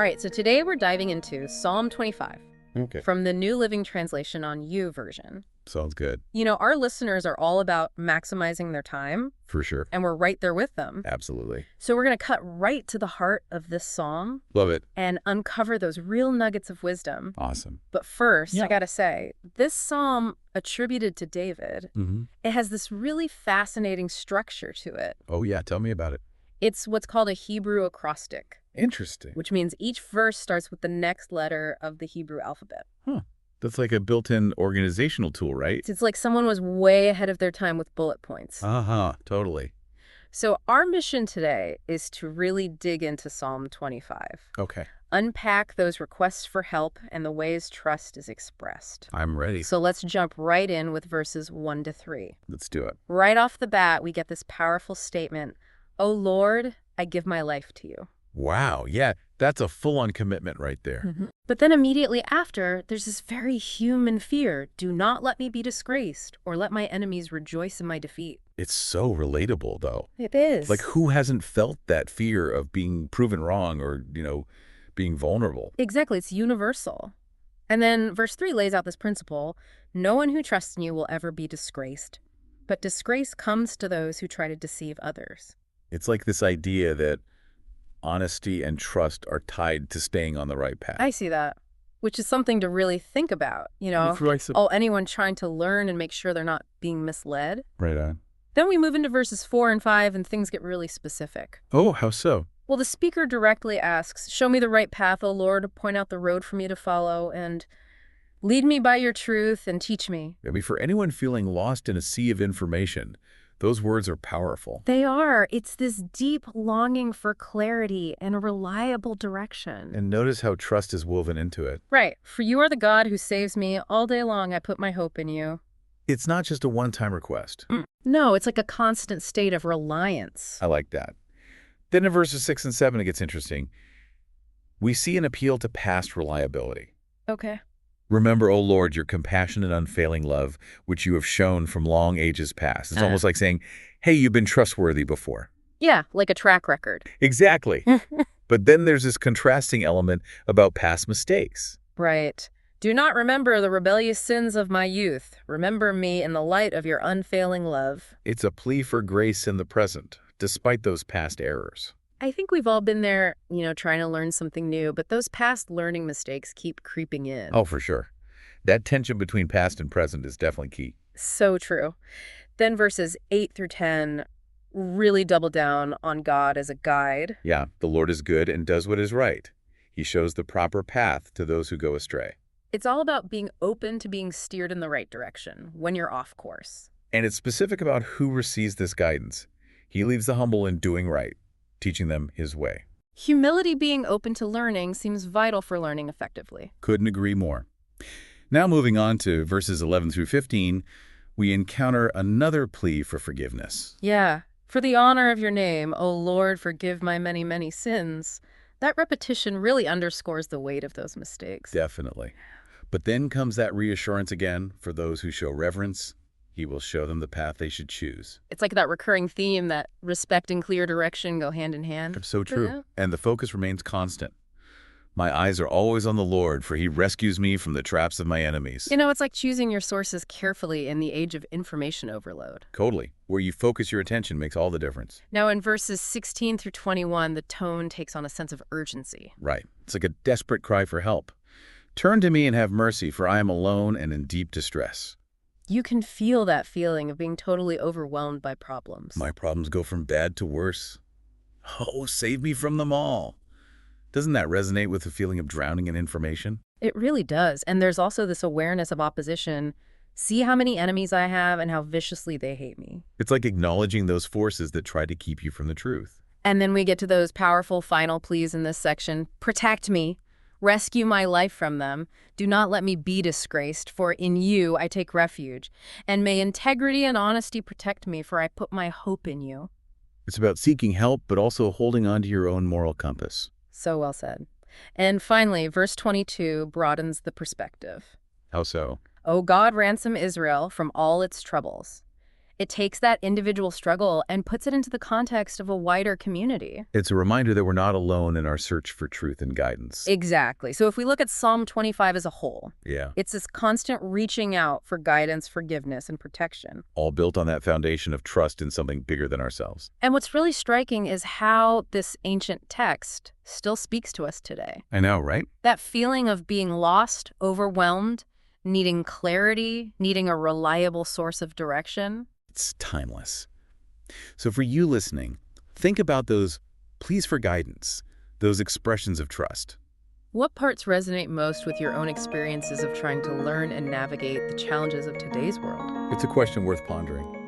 All right, so today we're diving into Psalm 25 Okay. from the New Living Translation on U version. Sounds good. You know, our listeners are all about maximizing their time, For sure. and we're right there with them. Absolutely. So we're going to cut right to the heart of this psalm Love it. and uncover those real nuggets of wisdom. Awesome. But first, Yeah. I got to say, this psalm attributed to David, Mm-hmm. it has this really fascinating structure to it. Oh, yeah. Tell me about it. It's what's called a Hebrew acrostic, Interesting. which means each verse starts with the next letter of the Hebrew alphabet. Huh. That's like a built-in organizational tool, right? It's like someone was way ahead of their time with bullet points. Uh-huh. Totally. So our mission today is to really dig into Psalm 25, Okay. unpack those requests for help and the ways trust is expressed. I'm ready. So let's jump right in with verses 1 to 3. Let's do it. Right off the bat, we get this powerful statement, "O Lord, I give my life to you." Wow. Yeah. That's a full-on commitment right there. But then immediately after, there's this very human fear. Do not let me be disgraced or let my enemies rejoice in my defeat. It's so relatable, though. It is. Like, who hasn't felt that fear of being proven wrong or, being vulnerable? Exactly. It's universal. And then verse 3 lays out this principle. No one who trusts in you will ever be disgraced, but disgrace comes to those who try to deceive others. It's like this idea that honesty and trust are tied to staying on the right path. I see that, which is something to really think about, anyone trying to learn and make sure they're not being misled. Right on. Then we move into verses 4 and 5 and things get really specific. Oh, how so? Well, the speaker directly asks, show me the right path, O Lord, point out the road for me to follow, and lead me by your truth and teach me. I mean, for anyone feeling lost in a sea of information, those words are powerful. They are. It's this deep longing for clarity and a reliable direction. And notice how trust is woven into it. Right. For you are the God who saves me. All day long I put my hope in you. It's not just a one-time request. No, it's like a constant state of reliance. I like that. Then in verses 6 and 7, it gets interesting. We see an appeal to past reliability. Okay. Remember, O Lord, your compassionate and unfailing love, which you have shown from long ages past. It's almost like saying, hey, you've been trustworthy before. Yeah, like a track record. Exactly. But then there's this contrasting element about past mistakes. Right. Do not remember the rebellious sins of my youth. Remember me in the light of your unfailing love. It's a plea for grace in the present, despite those past errors. I think we've all been there, trying to learn something new, but those past learning mistakes keep creeping in. Oh, for sure. That tension between past and present is definitely key. So true. Then verses 8 through 10 really double down on God as a guide. Yeah, the Lord is good and does what is right. He shows the proper path to those who go astray. It's all about being open to being steered in the right direction when you're off course. And it's specific about who receives this guidance. He leaves the humble in doing right, teaching them his way. Humility being open to learning seems vital for learning effectively. Couldn't agree more. Now moving on to verses 11 through 15, we encounter another plea for forgiveness. Yeah. For the honor of your name, O Lord, forgive my many, many sins. That repetition really underscores the weight of those mistakes. Definitely. But then comes that reassurance again for those who show reverence. He will show them the path they should choose. It's like that recurring theme that respect and clear direction go hand in hand. So true. Yeah. And the focus remains constant. My eyes are always on the Lord, for he rescues me from the traps of my enemies. It's like choosing your sources carefully in the age of information overload. Totally. Where you focus your attention makes all the difference. Now, in verses 16 through 21, the tone takes on a sense of urgency. Right. It's like a desperate cry for help. Turn to me and have mercy, for I am alone and in deep distress. You can feel that feeling of being totally overwhelmed by problems. My problems go from bad to worse. Oh, save me from them all. Doesn't that resonate with the feeling of drowning in information? It really does. And there's also this awareness of opposition. See how many enemies I have and how viciously they hate me. It's like acknowledging those forces that try to keep you from the truth. And then we get to those powerful final pleas in this section. Protect me. Rescue my life from them. Do not let me be disgraced, for in you I take refuge. And may integrity and honesty protect me, for I put my hope in you. It's about seeking help, but also holding on to your own moral compass. So well said. And finally, verse 22 broadens the perspective. How so? O God, ransom Israel from all its troubles. It takes that individual struggle and puts it into the context of a wider community. It's a reminder that we're not alone in our search for truth and guidance. Exactly. So if we look at Psalm 25 as a whole, Yeah. it's this constant reaching out for guidance, forgiveness, and protection. All built on that foundation of trust in something bigger than ourselves. And what's really striking is how this ancient text still speaks to us today. I know, right? That feeling of being lost, overwhelmed, needing clarity, needing a reliable source of direction. It's timeless. So for you listening, think about those pleas for guidance, those expressions of trust. What parts resonate most with your own experiences of trying to learn and navigate the challenges of today's world? It's a question worth pondering.